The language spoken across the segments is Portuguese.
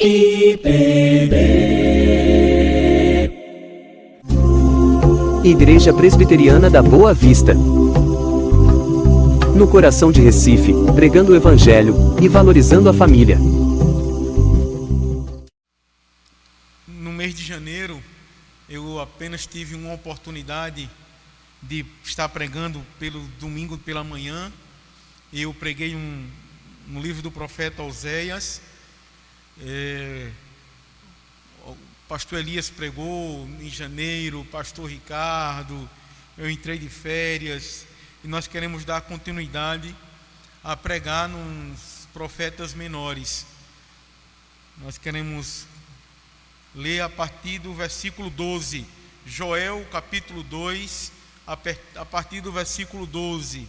IPB. Igreja Presbiteriana da Boa Vista. No coração de Recife, pregando o Evangelho e valorizando a família. No mês de janeiro, eu apenas tive uma oportunidade de estar pregando pelo domingo pela manhã. Eu preguei no livro do profeta Oséias. O pastor Elias pregou em janeiro, o pastor Ricardo, eu entrei de férias, e nós queremos dar continuidade a pregar nos profetas menores. Nós queremos ler a partir do versículo 12, Joel capítulo 2, a partir do versículo 12.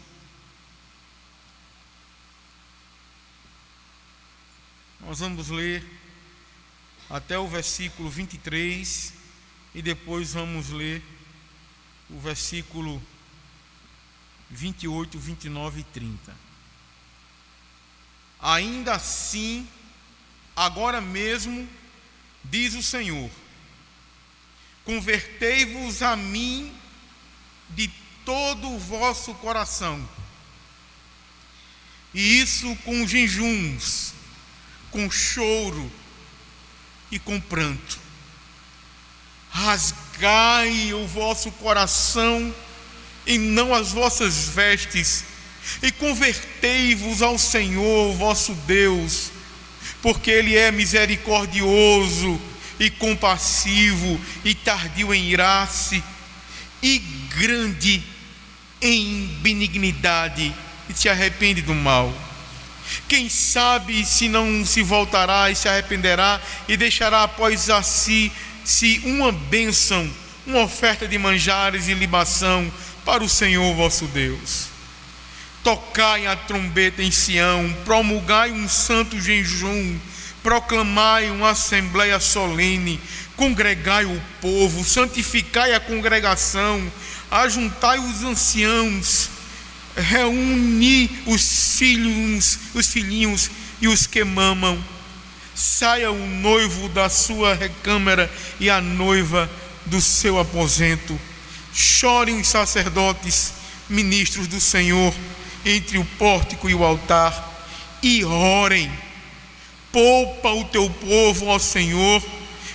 Nós vamos ler até o versículo 23 e depois vamos ler o versículo 28, 29 e 30. Ainda assim, agora mesmo, diz o Senhor, convertei-vos a mim de todo o vosso coração, e isso com jejuns, com choro e com pranto. Rasgai o vosso coração e não as vossas vestes, e convertei-vos ao Senhor vosso Deus, porque Ele é misericordioso e compassivo e tardio em irar-se e grande em benignidade, e se arrepende do mal. Quem sabe se não se voltará e se arrependerá e deixará após a si uma bênção, uma oferta de manjares e libação para o Senhor vosso Deus. Tocai a trombeta em Sião, promulgai um santo jejum, proclamai uma assembleia solene, congregai o povo, santificai a congregação, ajuntai os anciãos, reuni os filhinhos e os que mamam. Saia o noivo da sua recâmara e a noiva do seu aposento. Chorem os sacerdotes, ministros do Senhor, entre o pórtico e o altar, e orem. Poupa o teu povo, ó Senhor,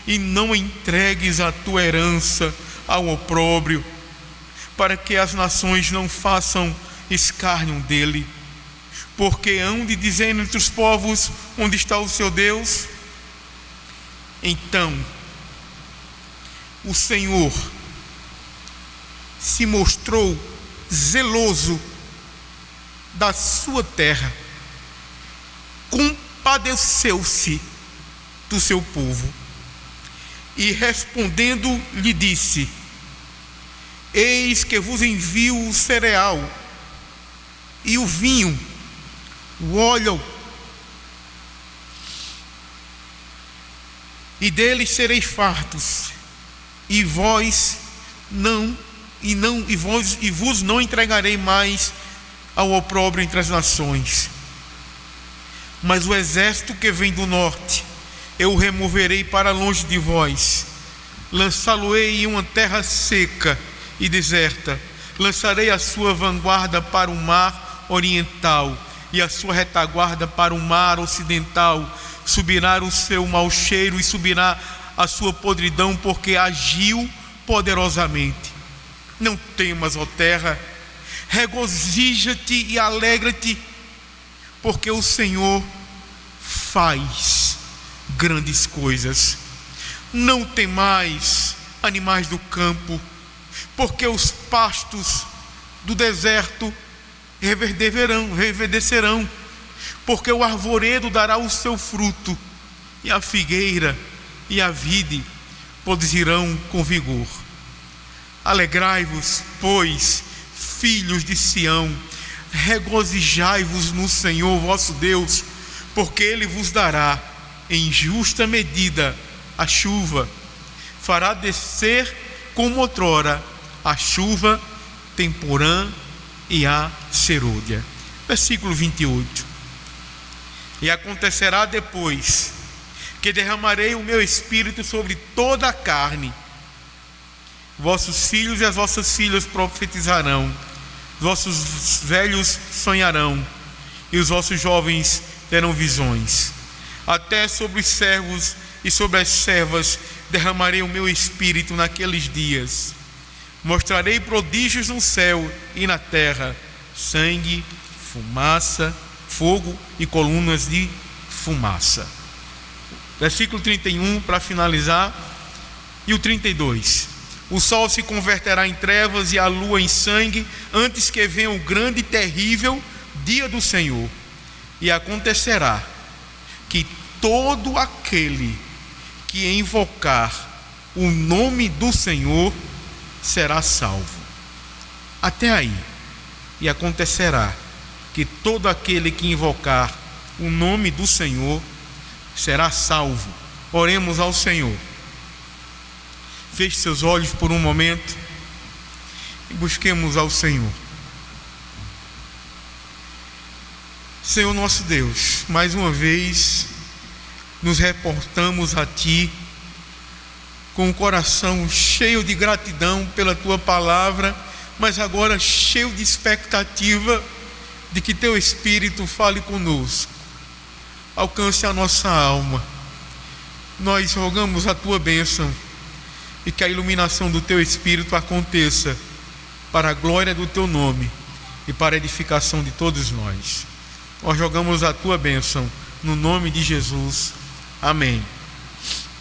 e não entregues a tua herança ao opróbrio, para que as nações não façam escárnio dele. Porque hão de dizer entre os povos: onde está o seu Deus? Então o Senhor se mostrou zeloso da sua terra, compadeceu-se do seu povo, e respondendo lhe disse: eis que vos envio o cereal e o vinho, o óleo, e deles sereis fartos, e vos não entregarei mais ao opróbrio entre as nações. Mas o exército que vem do norte eu o removerei para longe de vós, lançá-lo-ei em uma terra seca e deserta, lançarei a sua vanguarda para o mar oriental e a sua retaguarda para o mar ocidental. Subirá o seu mau cheiro e subirá a sua podridão, porque agiu poderosamente. Não temas, ó terra, regozija-te e alegra-te, porque o Senhor faz grandes coisas. Não temais, animais do campo, porque os pastos do deserto reverdecerão, porque o arvoredo dará o seu fruto, e a figueira e a vide produzirão com vigor. Alegrai-vos, pois, filhos de Sião, regozijai-vos no Senhor vosso Deus, porque Ele vos dará em justa medida a chuva, fará descer como outrora a chuva temporã e a serôdia. Versículo 28. E acontecerá depois porque derramarei o meu espírito sobre toda a carne. Vossos filhos e as vossas filhas profetizarão, vossos velhos sonharão, e os vossos jovens terão visões. Até sobre os servos e sobre as servas derramarei o meu espírito naqueles dias. Mostrarei prodígios no céu e na terra: sangue, fumaça, fogo e colunas de fumaça. Versículo 31 para finalizar. E o 32: o sol se converterá em trevas e a lua em sangue, antes que venha o grande e terrível dia do Senhor. E acontecerá que todo aquele que invocar o nome do Senhor será salvo. Até aí. E acontecerá que todo aquele que invocar o nome do Senhor será salvo. Oremos ao Senhor. Feche seus olhos por um momento e busquemos ao Senhor. Senhor nosso Deus, mais uma vez nos reportamos a Ti com o coração cheio de gratidão pela Tua palavra, mas agora cheio de expectativa de que Teu Espírito fale conosco, alcance a nossa alma. Nós rogamos a Tua bênção e que a iluminação do Teu Espírito aconteça para a glória do Teu nome e para a edificação de todos nós. Nós rogamos a Tua bênção no nome de Jesus. Amém.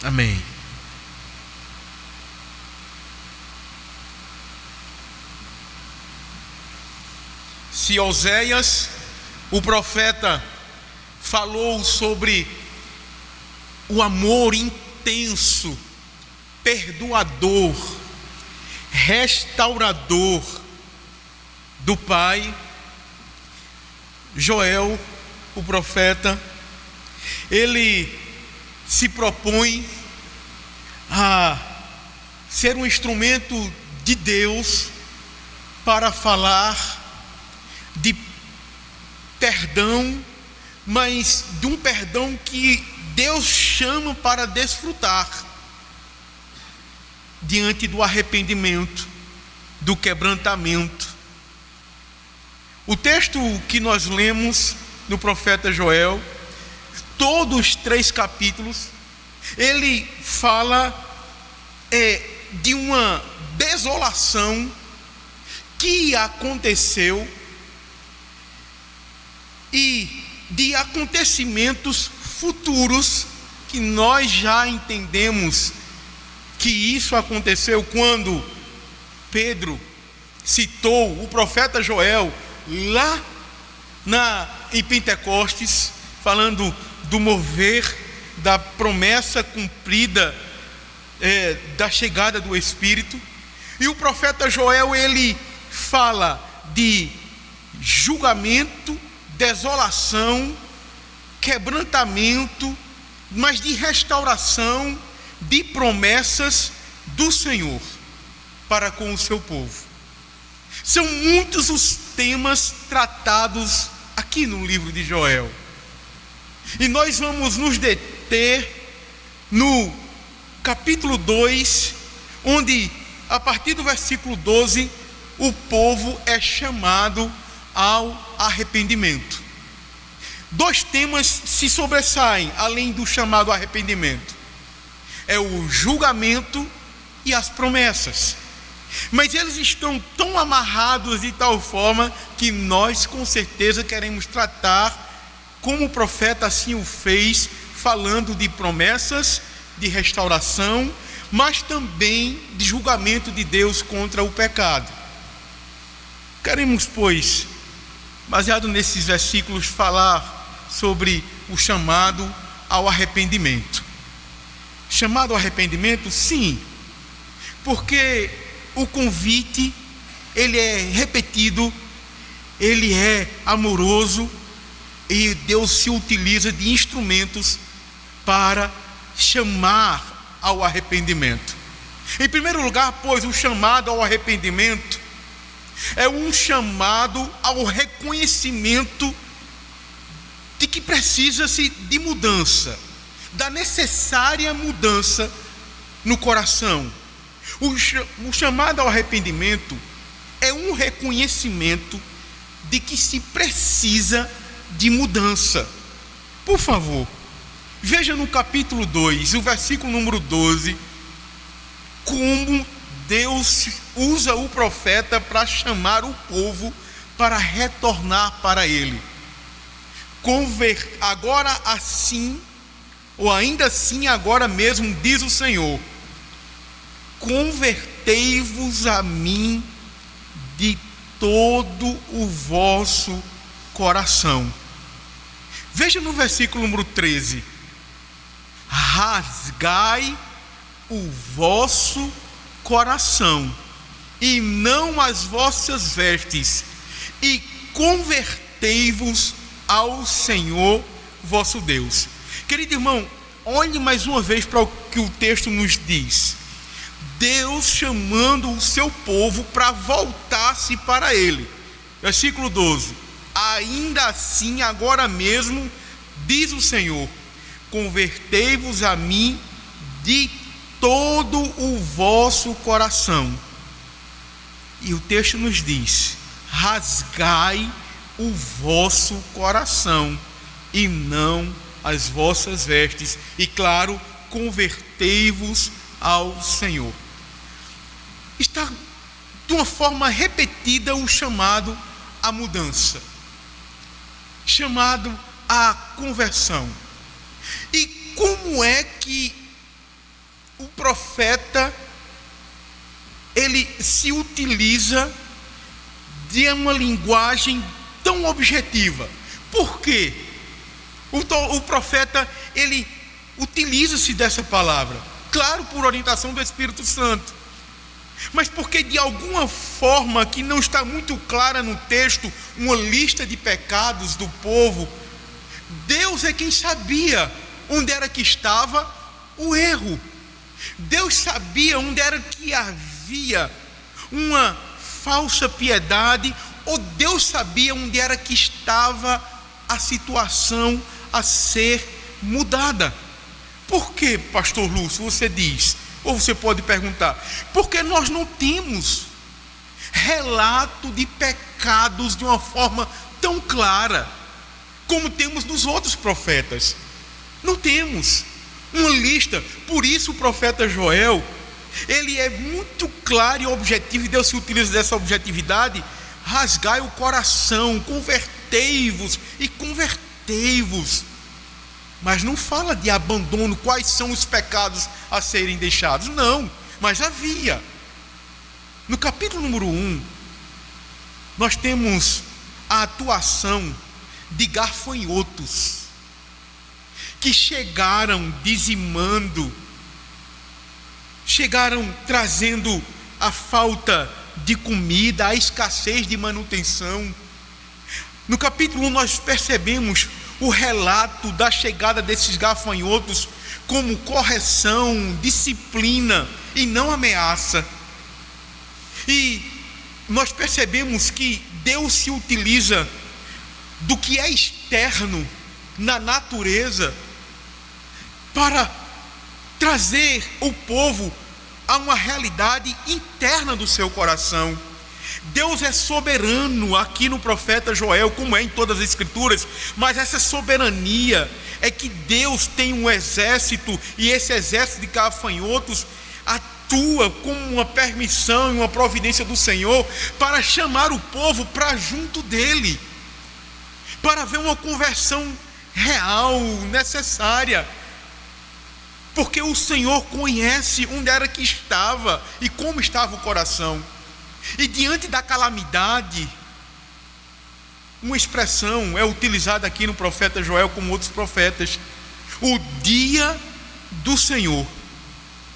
Amém. Se Oséias, o profeta, falou sobre o amor intenso, perdoador, restaurador do Pai, Joel, o profeta, ele se propõe a ser um instrumento de Deus para falar de perdão, mas de um perdão que Deus chama para desfrutar diante do arrependimento, do quebrantamento. O texto que nós lemos no profeta Joel, todos os 3 capítulos, ele fala de uma desolação que aconteceu e de acontecimentos futuros que nós já entendemos que isso aconteceu quando Pedro citou o profeta Joel lá em Pentecostes, falando do mover, da promessa cumprida, da chegada do Espírito. E o profeta Joel, ele fala de julgamento, desolação, quebrantamento, mas de restauração, de promessas do Senhor para com o seu povo. São muitos os temas tratados aqui no livro de Joel. E nós vamos nos deter no capítulo 2, onde, a partir do versículo 12, o povo é chamado ao arrependimento. 2 temas se sobressaem, além do chamado arrependimento: é o julgamento e as promessas. Mas eles estão tão amarrados de tal forma que nós com certeza queremos tratar, como o profeta assim o fez, falando de promessas, de restauração, mas também de julgamento de Deus contra o pecado. Queremos, pois, baseado nesses versículos, falar sobre o chamado ao arrependimento. Chamado ao arrependimento, sim, porque o convite, ele é repetido, ele é amoroso, e Deus se utiliza de instrumentos para chamar ao arrependimento. Em primeiro lugar, pois, o chamado ao arrependimento é um chamado ao reconhecimento de que precisa-se de mudança, da necessária mudança no coração. O chamado ao arrependimento é um reconhecimento de que se precisa de mudança. Por favor, veja no capítulo 2, o versículo número 12, como Deus usa o profeta para chamar o povo para retornar para Ele. Agora assim, ou ainda assim agora mesmo, diz o Senhor: convertei-vos a mim de todo o vosso coração. Veja no versículo número 13: rasgai o vosso coração e não as vossas vestes, e convertei-vos ao Senhor vosso Deus. Querido irmão, olhe mais uma vez para o que o texto nos diz. Deus chamando o seu povo para voltar-se para Ele. Versículo 12: ainda assim agora mesmo, diz o Senhor, convertei-vos a mim de todo o vosso coração. E o texto nos diz: rasgai o vosso coração e não as vossas vestes, e claro, convertei-vos ao Senhor. Está de uma forma repetida o chamado à mudança, chamado à conversão. E como é que o profeta ele se utiliza de uma linguagem tão objetiva? Por quê? O profeta ele utiliza-se dessa palavra, claro, por orientação do Espírito Santo, mas porque de alguma forma que não está muito clara no texto, uma lista de pecados do povo, Deus é quem sabia onde era que estava o erro. Deus sabia onde era que havia uma falsa piedade, ou Deus sabia onde era que estava a situação a ser mudada. Por que, pastor Lúcio, você diz? Ou você pode perguntar: porque nós não temos relato de pecados de uma forma tão clara como temos nos outros profetas. Não temos uma lista. Por isso o profeta Joel, ele é muito claro e objetivo, e Deus se utiliza dessa objetividade: rasgai o coração, convertei-vos e convertei-vos. Mas não fala de abandono, quais são os pecados a serem deixados, não, mas havia. No capítulo número 1, nós temos a atuação de gafanhotos, que chegaram dizimando, chegaram trazendo a falta de comida, a escassez de manutenção. No capítulo 1 nós percebemos o relato da chegada desses gafanhotos como correção, disciplina e não ameaça. E nós percebemos que Deus se utiliza do que é externo na natureza para trazer o povo a uma realidade interna do seu coração. Deus é soberano aqui no profeta Joel, como é em todas as escrituras, mas essa soberania é que Deus tem um exército, e esse exército de gafanhotos atua como uma permissão e uma providência do Senhor para chamar o povo para junto dele, para ver uma conversão real, necessária, porque o Senhor conhece onde era que estava e como estava o coração. E diante da calamidade, uma expressão é utilizada aqui no profeta Joel, como outros profetas: o dia do Senhor.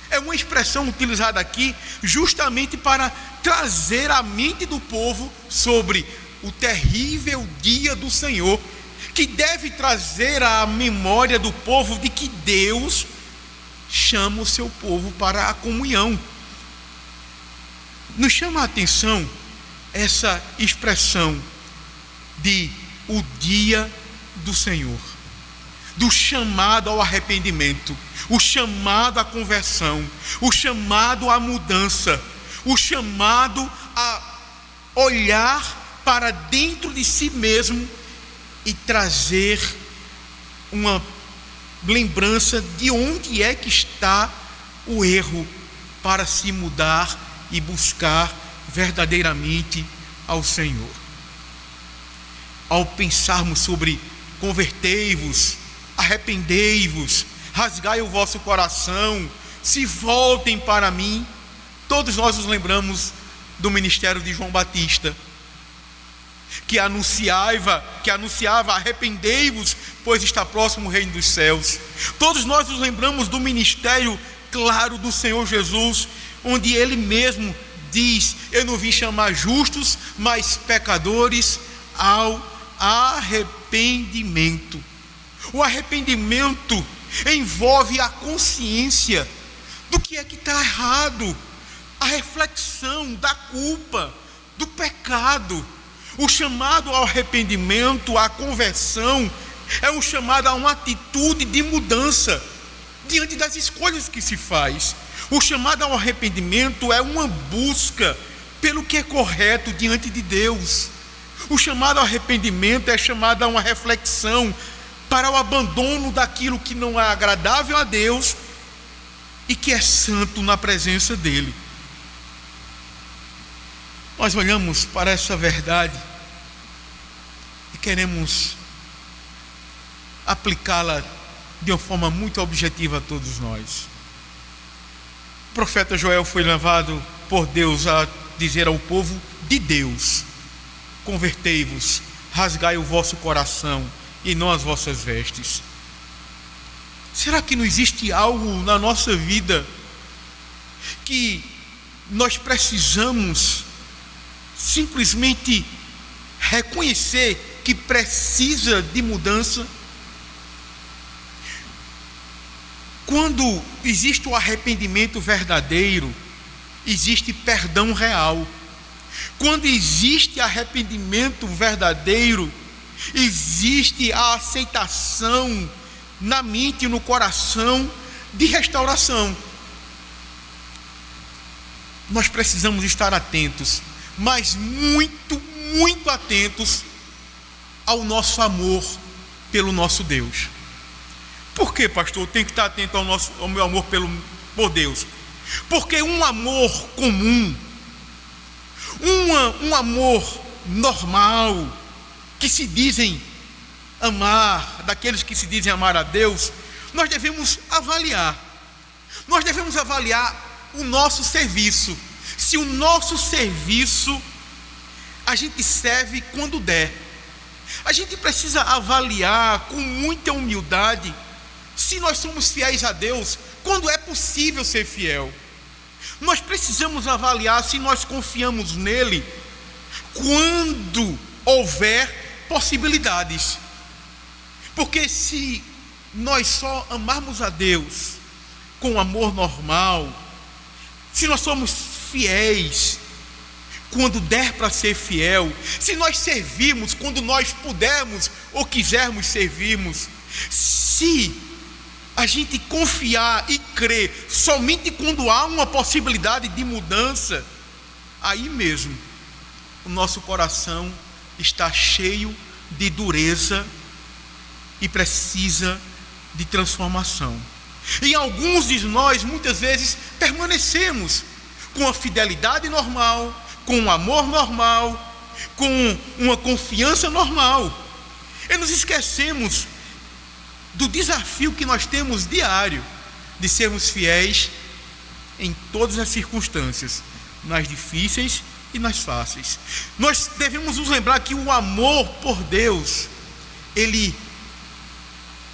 É uma expressão utilizada aqui justamente para trazer a mente do povo sobre o terrível dia do Senhor, que deve trazer à memória do povo de que Deus chama o seu povo para a comunhão. Nos chama a atenção essa expressão de o dia do Senhor. do chamado ao arrependimento, o chamado à conversão, o chamado à mudança, o chamado a olhar para dentro de si mesmo e trazer uma lembrança de onde é que está o erro, para se mudar e buscar verdadeiramente ao Senhor. Ao pensarmos sobre convertei-vos, arrependei-vos, rasgai o vosso coração, se voltem para mim, todos nós nos lembramos do ministério de João Batista, que anunciava arrependei-vos, pois está próximo o reino dos céus. Todos nós nos lembramos do ministério claro do Senhor Jesus, onde Ele mesmo diz: eu não vim chamar justos, mas pecadores ao arrependimento. O arrependimento envolve a consciência do que é que está errado, a reflexão da culpa, do pecado. O chamado ao arrependimento, à conversão, é um chamado a uma atitude de mudança diante das escolhas que se faz. O chamado ao arrependimento é uma busca pelo que é correto diante de Deus. O chamado ao arrependimento é chamado a uma reflexão para o abandono daquilo que não é agradável a Deus e que é santo na presença dEle. Nós olhamos para essa verdade e queremos aplicá-la de uma forma muito objetiva a todos nós. O profeta Joel foi levado por Deus a dizer ao povo de Deus: convertei-vos, rasgai o vosso coração e não as vossas vestes. Será que não existe algo na nossa vida que nós precisamos simplesmente reconhecer que precisa de mudança? Quando existe o arrependimento verdadeiro, existe perdão real. Quando existe arrependimento verdadeiro, existe a aceitação na mente e no coração de restauração. Nós precisamos estar atentos, mas muito, muito atentos ao nosso amor pelo nosso Deus. Por que, pastor, eu tenho que estar atento ao meu amor por Deus? Porque um amor comum, um amor normal, que se dizem amar, daqueles que se dizem amar a Deus, nós devemos avaliar. Nós devemos avaliar o nosso serviço. Se o nosso serviço a gente serve quando der. A gente precisa avaliar com muita humildade se nós somos fiéis a Deus quando é possível ser fiel. Nós precisamos avaliar se nós confiamos nele quando houver possibilidades. Porque se nós só amarmos a Deus com amor normal, se nós somos fiéis quando der para ser fiel, se nós servirmos quando nós pudermos ou quisermos servirmos, se a gente confiar e crer somente quando há uma possibilidade de mudança, aí mesmo o nosso coração está cheio de dureza e precisa de transformação. E alguns de nós muitas vezes permanecemos com a fidelidade normal, com um amor normal, com uma confiança normal, e nos esquecemos do desafio que nós temos diário de sermos fiéis em todas as circunstâncias, nas difíceis e nas fáceis. Nós devemos nos lembrar que o amor por Deus, ele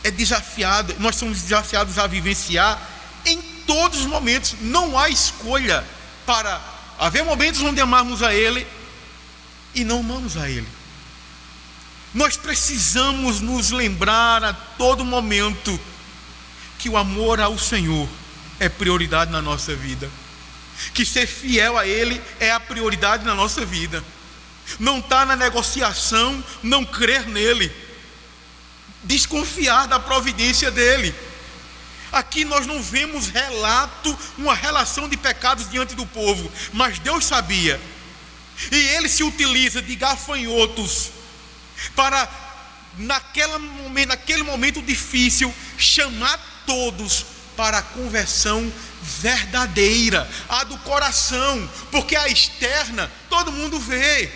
é desafiado, nós somos desafiados a vivenciar em todos os momentos. Não há escolha para haver momentos onde amarmos a Ele e não amamos a Ele. Nós precisamos nos lembrar a todo momento que o amor ao Senhor é prioridade na nossa vida, que ser fiel a Ele é a prioridade na nossa vida. Não está na negociação não crer nele. desconfiar da providência dele. Aqui nós não vemos uma relação de pecados diante do povo, mas Deus sabia, e ele se utiliza de gafanhotos para, naquele momento difícil, chamar todos para a conversão verdadeira, a do coração, porque a externa todo mundo vê.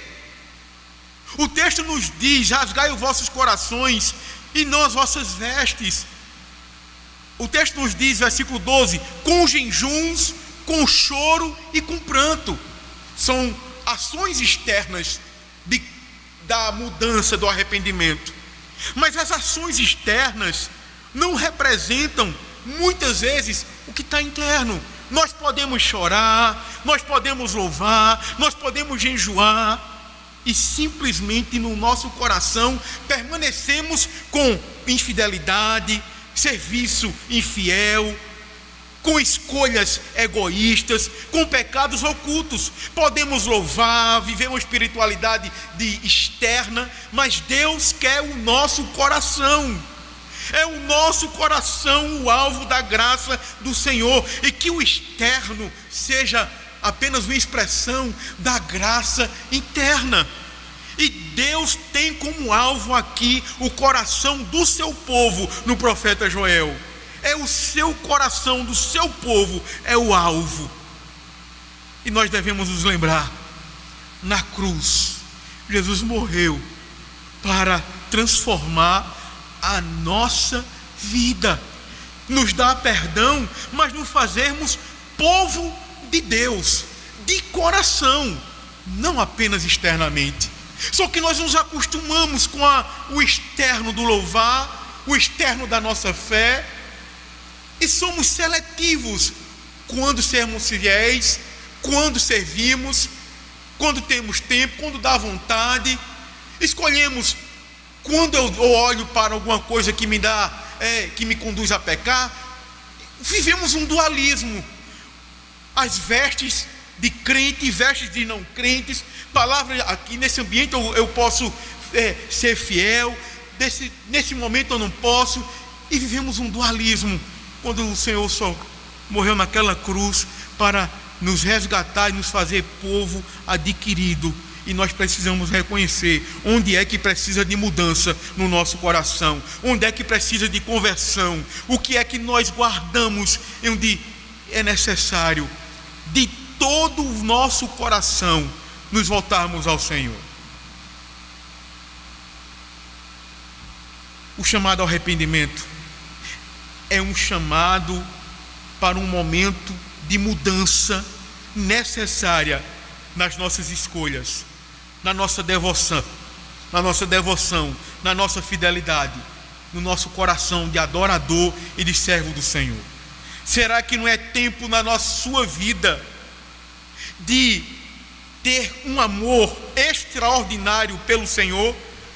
O texto nos diz: rasgai os vossos corações e não as vossas vestes. O texto nos diz, versículo 12: com jejuns, com choro e com pranto. São ações externas da mudança, do arrependimento. Mas as ações externas não representam muitas vezes o que está interno. Nós podemos chorar, nós podemos louvar, nós podemos jejuar, e simplesmente no nosso coração permanecemos com infidelidade, serviço infiel, com escolhas egoístas, com pecados ocultos. Podemos louvar, viver uma espiritualidade externa, mas Deus quer o nosso coração. É o nosso coração o alvo da graça do Senhor, e que o externo seja apenas uma expressão da graça interna. E Deus tem como alvo aqui o coração do seu povo no profeta Joel. É o seu coração, do seu povo, é o alvo. E nós devemos nos lembrar: na cruz, Jesus morreu para transformar a nossa vida, nos dar perdão, mas nos fazermos povo de Deus, de coração, não apenas externamente. Só que nós nos acostumamos com o externo do louvar, o externo da nossa fé, e somos seletivos quando sermos fiéis, quando servimos, quando temos tempo, quando dá vontade. Escolhemos quando eu olho para alguma coisa que que me conduz a pecar. Vivemos um dualismo: as vestes de crente e vestes de não crentes. Palavra aqui nesse ambiente eu posso ser fiel, nesse momento eu não posso. E vivemos um dualismo, quando o Senhor só morreu naquela cruz para nos resgatar e nos fazer povo adquirido. E nós precisamos reconhecer onde é que precisa de mudança no nosso coração, onde é que precisa de conversão, o que é que nós guardamos, onde é necessário de todo o nosso coração nos voltarmos ao Senhor. O chamado ao arrependimento é um chamado para um momento de mudança necessária nas nossas escolhas, na nossa devoção, na nossa fidelidade, no nosso coração de adorador e de servo do Senhor. Será que não é tempo sua vida de ter um amor extraordinário pelo Senhor?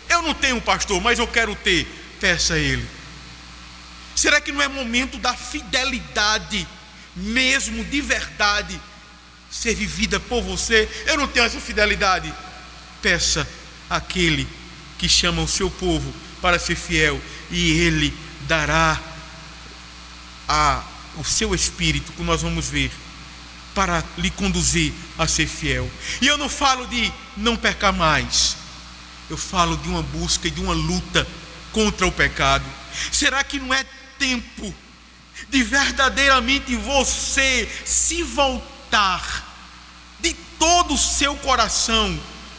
Eu não tenho, pastor, mas eu quero ter. Peça a Ele. Será que não é momento da fidelidade mesmo, de verdade, ser vivida por você? Eu não tenho essa fidelidade. Peça àquele que chama o seu povo para ser fiel, e Ele dará o seu Espírito, como nós vamos ver, para lhe conduzir a ser fiel. E eu não falo de não pecar mais, eu falo de uma busca e de uma luta contra o pecado. Será que não é tempo de verdadeiramente você se voltar de todo o seu coração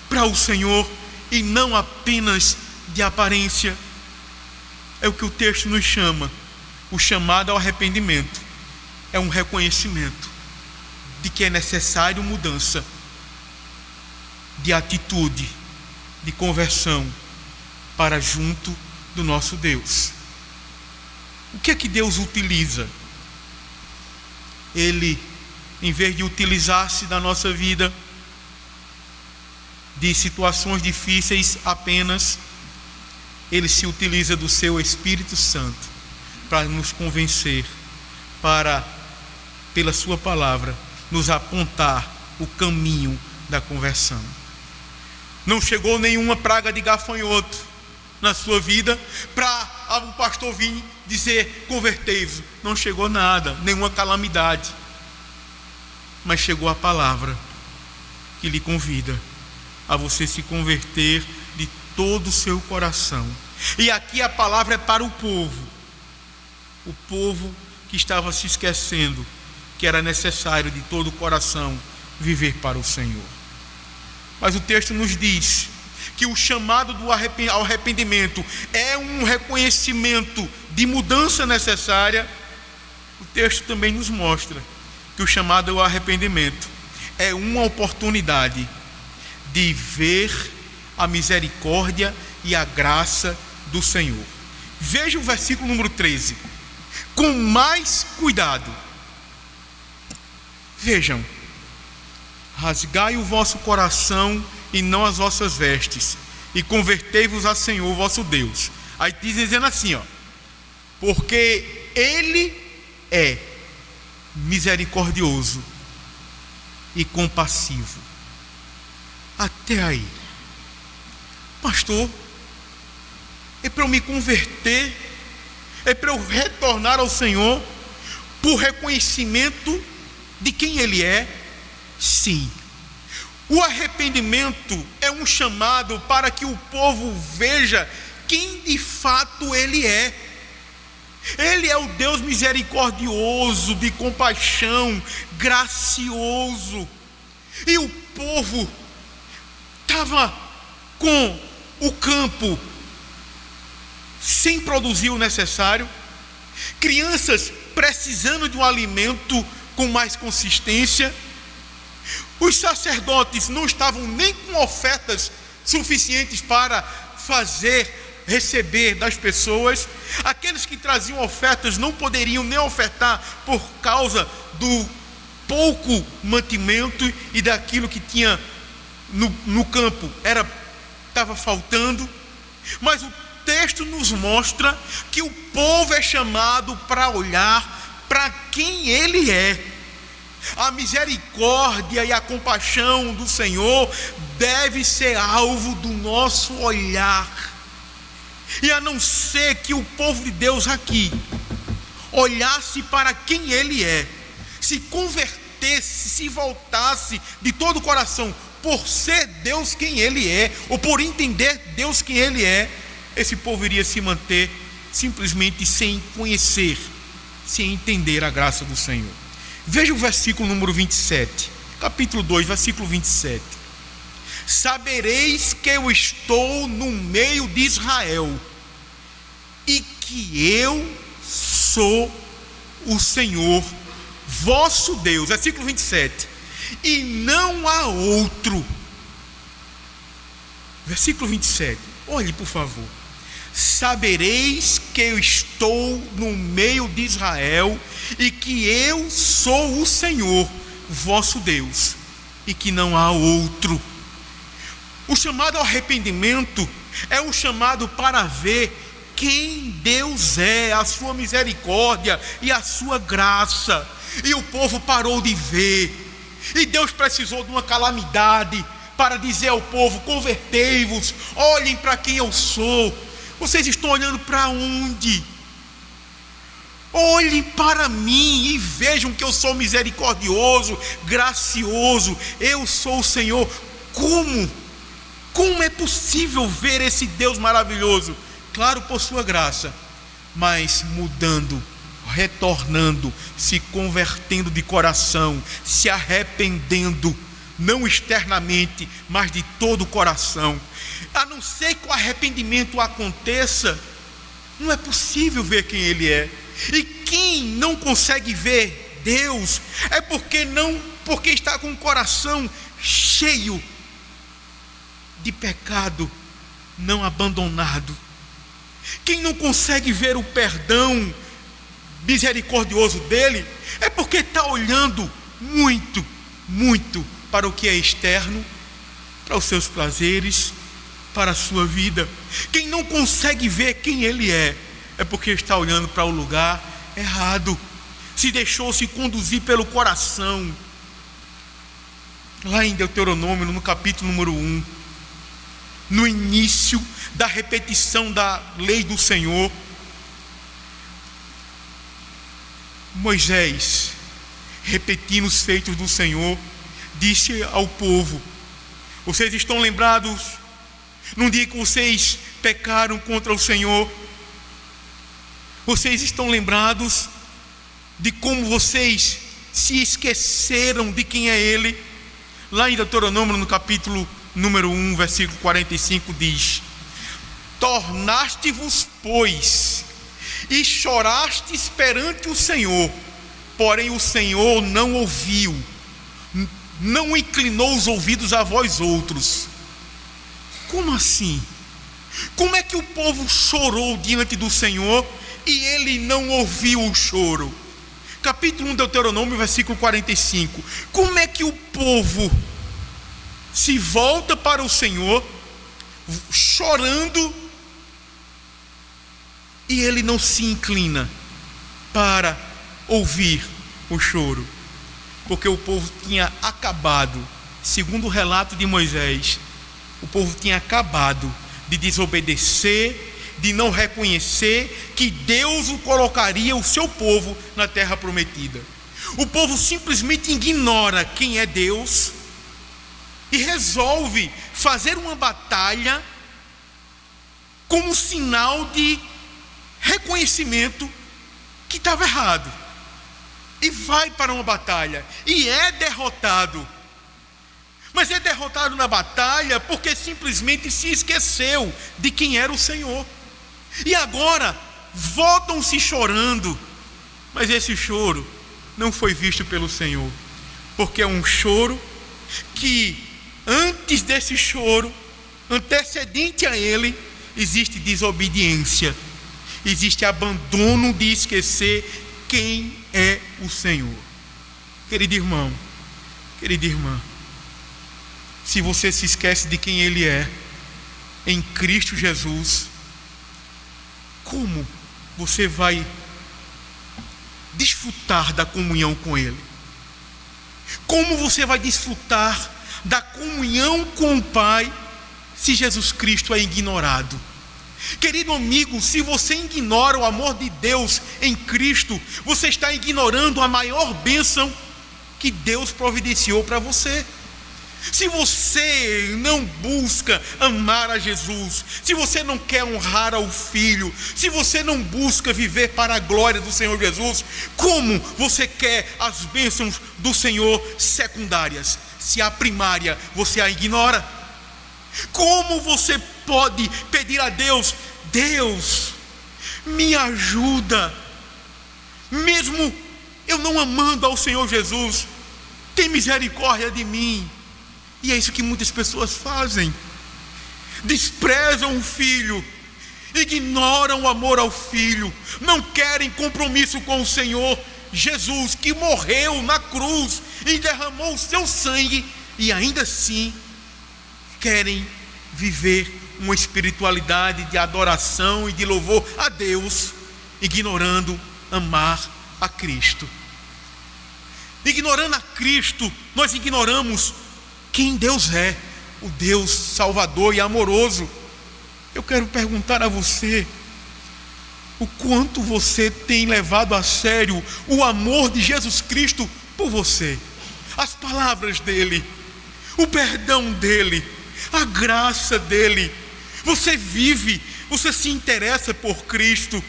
para o Senhor, e não apenas de aparência? É o que o texto nos chama. O chamado ao arrependimento é um reconhecimento de que é necessário mudança de atitude, de conversão para junto do nosso Deus. O que é que Deus utiliza? Ele, em vez de utilizar-se da nossa vida, de situações difíceis apenas, Ele se utiliza do seu Espírito Santo para nos convencer, para, pela sua palavra, nos apontar o caminho da conversão. Não chegou nenhuma praga de gafanhoto na sua vida para o pastor vir dizer: convertei-vos. Não chegou nada, nenhuma calamidade. Mas chegou a palavra que lhe convida a você se converter de todo o seu coração. E aqui a palavra é para o povo que estava se esquecendo que era necessário de todo o coração viver para o Senhor. Mas o texto nos diz que o chamado ao arrependimento é um reconhecimento de mudança necessária. O texto também nos mostra que o chamado ao arrependimento é uma oportunidade de ver a misericórdia e a graça do Senhor. Veja o versículo número 13. Com mais cuidado. Vejam: rasgai o vosso coração e não as vossas vestes, e convertei-vos a Senhor vosso Deus. Aí dizendo assim, porque Ele é misericordioso e compassivo. Até aí. Pastor, é para eu me converter, é para eu retornar ao Senhor por reconhecimento de quem Ele é? Sim. O arrependimento é um chamado para que o povo veja quem de fato Ele é. Ele é o Deus misericordioso, de compaixão, gracioso. E o povo estava com o campo sem produzir o necessário, crianças precisando de um alimento com mais consistência. Os sacerdotes não estavam nem com ofertas suficientes para receber das pessoas. Aqueles que traziam ofertas não poderiam nem ofertar por causa do pouco mantimento e daquilo que tinha no campo estava faltando. Mas o texto nos mostra que o povo é chamado para olhar para quem Ele é. A misericórdia e a compaixão do Senhor deve ser alvo do nosso olhar. E a não ser que o povo de Deus aqui olhasse para quem Ele é, se convertesse, se voltasse de todo o coração por ser Deus quem Ele é, ou por entender Deus quem Ele é, esse povo iria se manter simplesmente sem conhecer, sem entender a graça do Senhor. Veja o versículo número 27, capítulo 2, versículo 27. Sabereis que eu estou no meio de Israel, e que eu sou o Senhor vosso Deus. Versículo 27. E não há outro. Versículo 27. Olhe, por favor. Sabereis que eu estou no meio de Israel, e que eu sou o Senhor vosso Deus, e que não há outro. O chamado ao arrependimento é um chamado para ver quem Deus é, a sua misericórdia e a sua graça. E o povo parou de ver, e Deus precisou de uma calamidade para dizer ao povo: convertei-vos, olhem para quem eu sou. Vocês estão olhando para onde? Olhem para mim e vejam que eu sou misericordioso, gracioso. Eu sou o Senhor. Como é possível ver esse Deus maravilhoso? Claro, por sua graça, mas mudando, retornando, se convertendo de coração, se arrependendo, não externamente, mas de todo o coração. A não ser que o arrependimento aconteça, não é possível ver quem Ele é. E quem não consegue ver Deus é porque está com o coração cheio de pecado não abandonado. Quem não consegue ver o perdão misericordioso dele é porque está olhando muito, muito para o que é externo, para os seus prazeres, para a sua vida. Quem não consegue ver quem Ele é porque está olhando para o lugar errado, se deixou se conduzir pelo coração. Lá em Deuteronômio, no capítulo número 1, no início da repetição da lei do Senhor, Moisés, repetindo os feitos do Senhor, disse ao povo: vocês estão lembrados num dia que vocês pecaram contra o Senhor? Vocês estão lembrados de como vocês se esqueceram de quem é Ele? Lá em Deuteronômio, no capítulo número 1, versículo 45, diz: tornaste-vos, pois, e chorastes perante o Senhor, porém o Senhor não ouviu, não inclinou os ouvidos a vós outros. Como assim? Como é que o povo chorou diante do Senhor e Ele não ouviu o choro? Capítulo 1 Deuteronômio, versículo 45. Como é que o povo se volta para o Senhor chorando e Ele não se inclina para ouvir o choro? Porque o povo tinha acabado, segundo o relato de Moisés, o povo tinha acabado de desobedecer, de não reconhecer que Deus o colocaria, o seu povo, na terra prometida. O povo simplesmente ignora quem é Deus e resolve fazer uma batalha como sinal de reconhecimento que estava errado, e vai para uma batalha e é derrotado. Mas é derrotado na batalha porque simplesmente se esqueceu de quem era o Senhor. E agora voltam-se chorando, mas esse choro não foi visto pelo Senhor, porque é um choro que, antes desse choro, antecedente a ele, existe desobediência, existe abandono de esquecer quem é o Senhor. Querido irmão, querida irmã, se você se esquece de quem Ele é em Cristo Jesus, como você vai desfrutar da comunhão com Ele? Como você vai desfrutar da comunhão com o Pai se Jesus Cristo é ignorado? Querido amigo, se você ignora o amor de Deus em Cristo, você está ignorando a maior bênção que Deus providenciou para você. Se você não busca amar a Jesus, se você não quer honrar ao Filho, se você não busca viver para a glória do Senhor Jesus, como você quer as bênçãos do Senhor secundárias, se a primária você a ignora? Como você pode pedir a Deus: Deus, me ajuda, mesmo eu não amando ao Senhor Jesus, tem misericórdia de mim? E é isso que muitas pessoas fazem: desprezam o Filho, ignoram o amor ao Filho, não querem compromisso com o Senhor Jesus, que morreu na cruz e derramou o seu sangue, e ainda assim querem viver uma espiritualidade de adoração e de louvor a Deus, ignorando amar a Cristo. Ignorando a Cristo, nós ignoramos quem Deus é, o Deus salvador e amoroso. Eu quero perguntar a você: o quanto você tem levado a sério o amor de Jesus Cristo por você, as palavras dele, o perdão dele, a graça dele? Você vive, você se interessa por Cristo,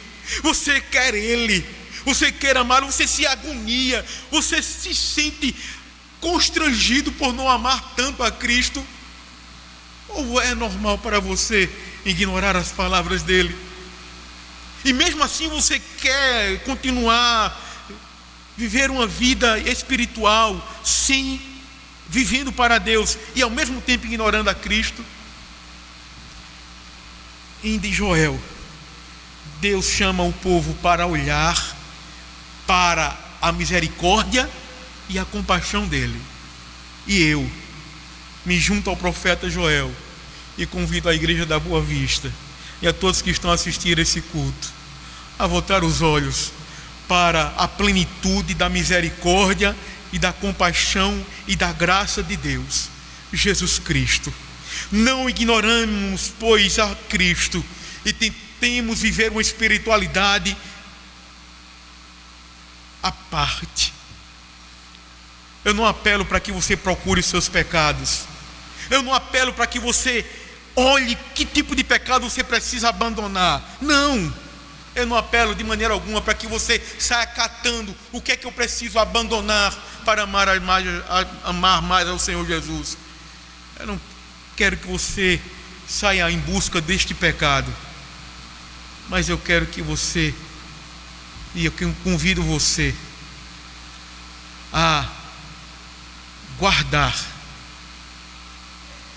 você quer Ele, você quer amá-lo, você se agonia, você se sente constrangido por não amar tanto a Cristo? Ou é normal para você ignorar as palavras dele? E mesmo assim você quer continuar viver uma vida espiritual, vivendo para Deus e ao mesmo tempo ignorando a Cristo? Em Joel, Deus chama o povo para olhar para a misericórdia e a compaixão dele. E eu me junto ao profeta Joel e convido a igreja da Boa Vista e a todos que estão a assistir esse culto a voltar os olhos para a plenitude da misericórdia e da compaixão e da graça de Deus, Jesus Cristo. Não ignoramos, pois, a Cristo e tentemos viver uma espiritualidade à parte. Eu não apelo para que você procure os seus pecados. Eu não apelo para que você olhe que tipo de pecado você precisa abandonar. Não. Eu não apelo de maneira alguma para que você saia catando o que é que eu preciso abandonar para amar mais ao Senhor Jesus. Eu não quero que você saia em busca deste pecado, mas eu quero que você, e eu convido você a guardar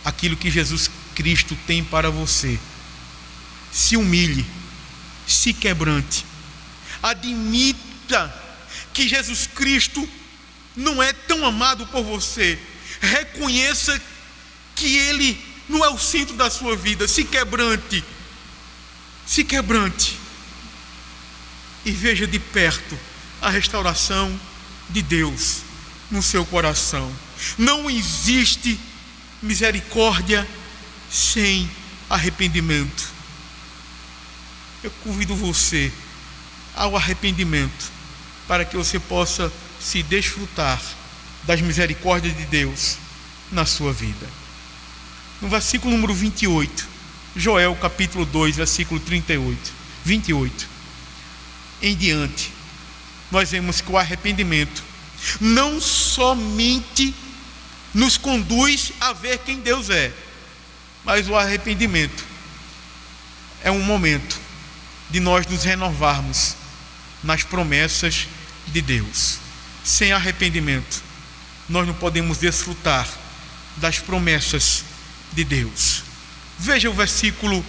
aquilo que Jesus Cristo tem para você. Se humilhe, se quebrante, admita que Jesus Cristo não é tão amado por você, reconheça que Ele não é o centro da sua vida. Se quebrante e veja de perto a restauração de Deus no seu coração. Não existe misericórdia sem arrependimento. Eu convido você ao arrependimento, para que você possa se desfrutar das misericórdias de Deus na sua vida. No versículo número 28, Joel capítulo 2, versículo 28 em diante, nós vemos que o arrependimento não somente nos conduz a ver quem Deus é, mas o arrependimento é um momento de nós nos renovarmos nas promessas de Deus. Sem arrependimento, nós não podemos desfrutar das promessas de Deus. Veja o versículo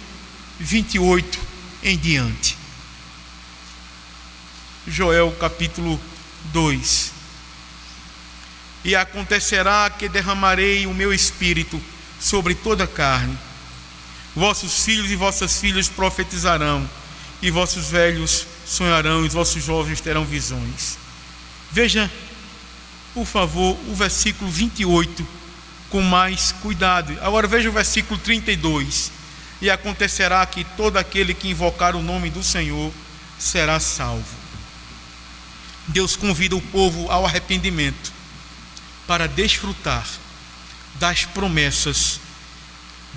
28 em diante. Joel capítulo 2. E acontecerá que derramarei o meu espírito sobre toda a carne. Vossos filhos e vossas filhas profetizarão, e vossos velhos sonharão, e os vossos jovens terão visões. Veja, por favor, o versículo 28 com mais cuidado. Agora veja o versículo 32. E acontecerá que todo aquele que invocar o nome do Senhor será salvo. Deus convida o povo ao arrependimento para desfrutar das promessas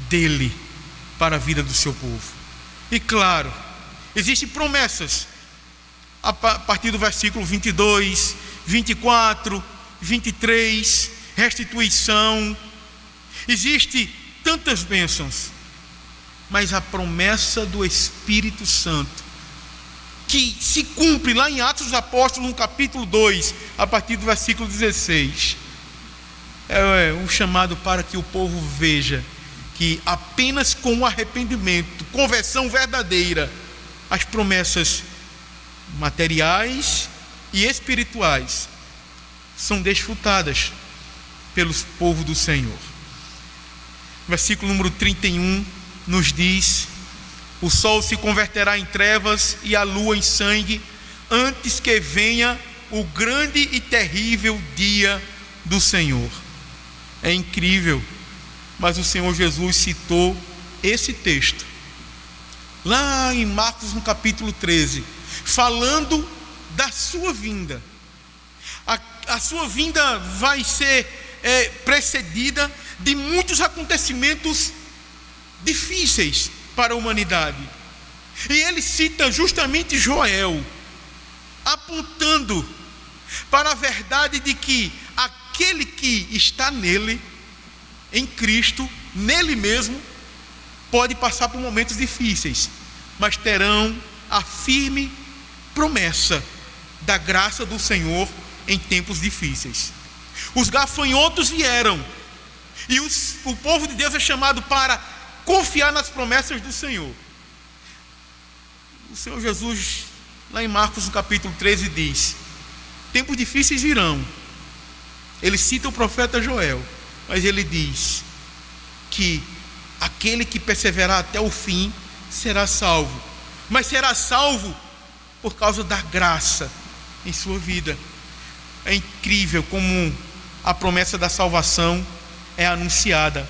dele para a vida do seu povo. E claro, existem promessas a partir do versículo 22, 24, 23, restituição. Existem tantas bênçãos, mas a promessa do Espírito Santo, que se cumpre lá em Atos dos Apóstolos, no capítulo 2, a partir do versículo 16, é um chamado para que o povo veja que apenas com o arrependimento, conversão verdadeira, as promessas materiais e espirituais são desfrutadas pelo povo do Senhor. Versículo número 31 nos diz: o sol se converterá em trevas e a lua em sangue, antes que venha o grande e terrível dia do Senhor. É incrível, mas o Senhor Jesus citou esse texto lá em Marcos, no capítulo 13, falando da sua vinda. A sua vinda vai ser precedida de muitos acontecimentos difíceis para a humanidade. E ele cita justamente Joel, apontando para a verdade de que aquele que está nele, em Cristo, nele mesmo, pode passar por momentos difíceis, mas terão a firme promessa da graça do Senhor em tempos difíceis. Os gafanhotos vieram, e o povo de Deus é chamado para confiar nas promessas do Senhor. O Senhor Jesus, lá em Marcos, no capítulo 13, diz: tempos difíceis virão. Ele cita o profeta Joel, mas ele diz que aquele que perseverar até o fim será salvo. Mas será salvo por causa da graça em sua vida. É incrível como a promessa da salvação é anunciada.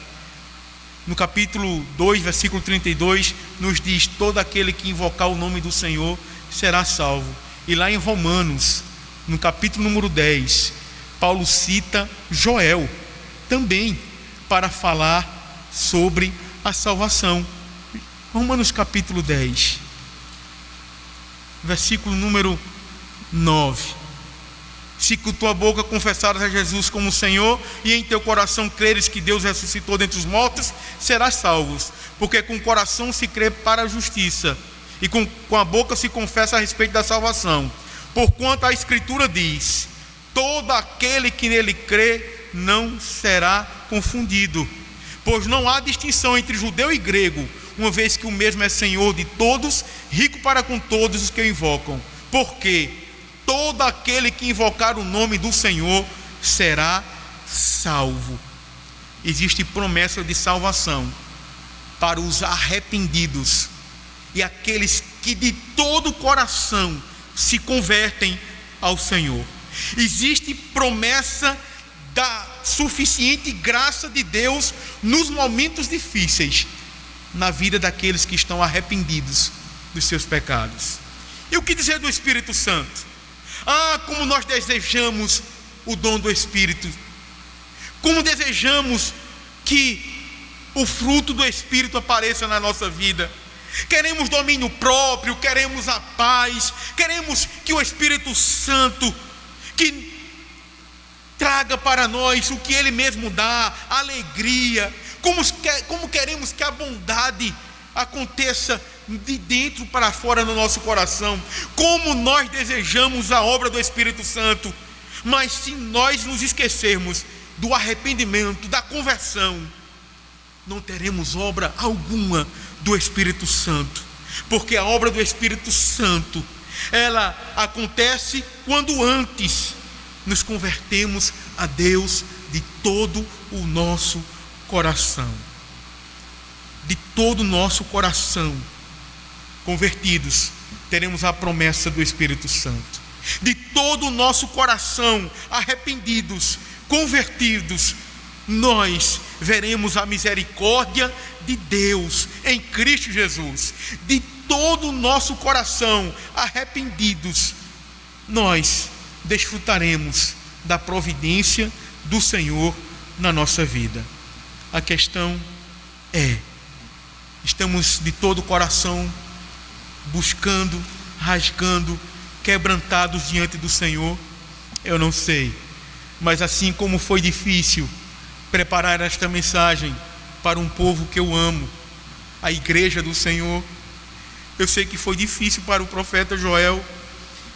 No capítulo 2, versículo 32, nos diz: todo aquele que invocar o nome do Senhor será salvo. E lá em Romanos, No capítulo número 10, Paulo cita Joel também para falar sobre a salvação. Romanos capítulo 10, versículo número 9. Se com tua boca confessares a Jesus como Senhor e em teu coração creres que Deus ressuscitou dentre os mortos, serás salvos. Porque com o coração se crê para a justiça e com a boca se confessa a respeito da salvação. Porquanto a Escritura diz: todo aquele que nele crê não será confundido. Pois não há distinção entre judeu e grego, uma vez que o mesmo é Senhor de todos, rico para com todos os que o invocam. Porque todo aquele que invocar o nome do Senhor será salvo. Existe promessa de salvação para os arrependidos e aqueles que de todo o coração se convertem ao Senhor. Existe promessa da suficiente graça de Deus nos momentos difíceis na vida daqueles que estão arrependidos dos seus pecados. E o que dizer do Espírito Santo? Como nós desejamos o dom do Espírito. Como desejamos que o fruto do Espírito apareça na nossa vida. Queremos domínio próprio, queremos a paz, queremos que o Espírito Santo que traga para nós o que Ele mesmo dá, alegria. Como queremos que a bondade aconteça de dentro para fora no nosso coração. Como nós desejamos a obra do Espírito Santo. Mas se nós nos esquecermos do arrependimento, da conversão, não teremos obra alguma do Espírito Santo. Porque a obra do Espírito Santo, ela acontece quando antes nos convertemos a Deus de todo o nosso coração. De todo o nosso coração convertidos, teremos a promessa do Espírito Santo. De todo o nosso coração arrependidos, convertidos, nós veremos a misericórdia de Deus em Cristo Jesus. De todo o nosso coração arrependidos, nós desfrutaremos da providência do Senhor na nossa vida. A questão é: estamos de todo o coração buscando, rasgando, quebrantados diante do Senhor? Eu não sei, mas assim como foi difícil preparar esta mensagem para um povo que eu amo, a igreja do Senhor, eu sei que foi difícil para o profeta Joel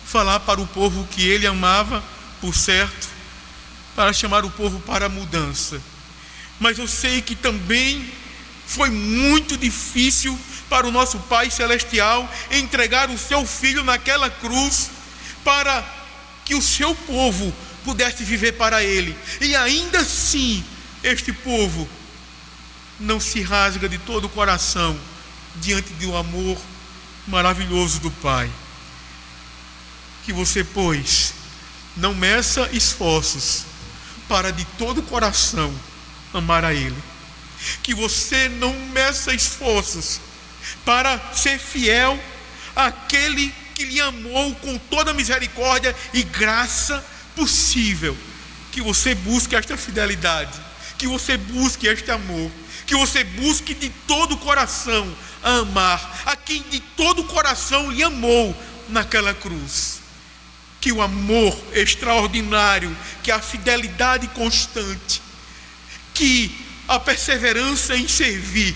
falar para o povo que ele amava, por certo, para chamar o povo para a mudança. Mas eu sei que também foi muito difícil para o nosso Pai Celestial entregar o seu Filho naquela cruz para que o seu povo pudesse viver para Ele. E ainda assim, este povo não se rasga de todo o coração diante do amor maravilhoso do Pai. Que você, pois, não meça esforços para de todo o coração amar a Ele. Que você não meça esforços para ser fiel àquele que lhe amou com toda a misericórdia e graça possível. Que você busque esta fidelidade, que você busque este amor, que você busque de todo o coração amar a quem de todo o coração lhe amou naquela cruz. Que o amor extraordinário, que a fidelidade constante, que a perseverança em servir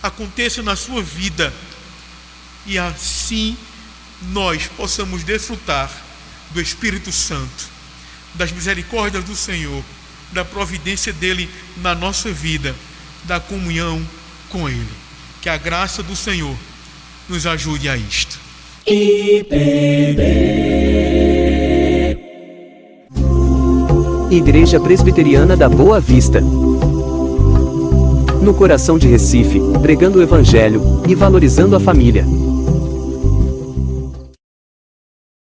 aconteça na sua vida, e assim nós possamos desfrutar do Espírito Santo, das misericórdias do Senhor, da providência dele na nossa vida, da comunhão com Ele. Que a graça do Senhor nos ajude a isto. Igreja Presbiteriana da Boa Vista, no coração de Recife, pregando o Evangelho e valorizando a família.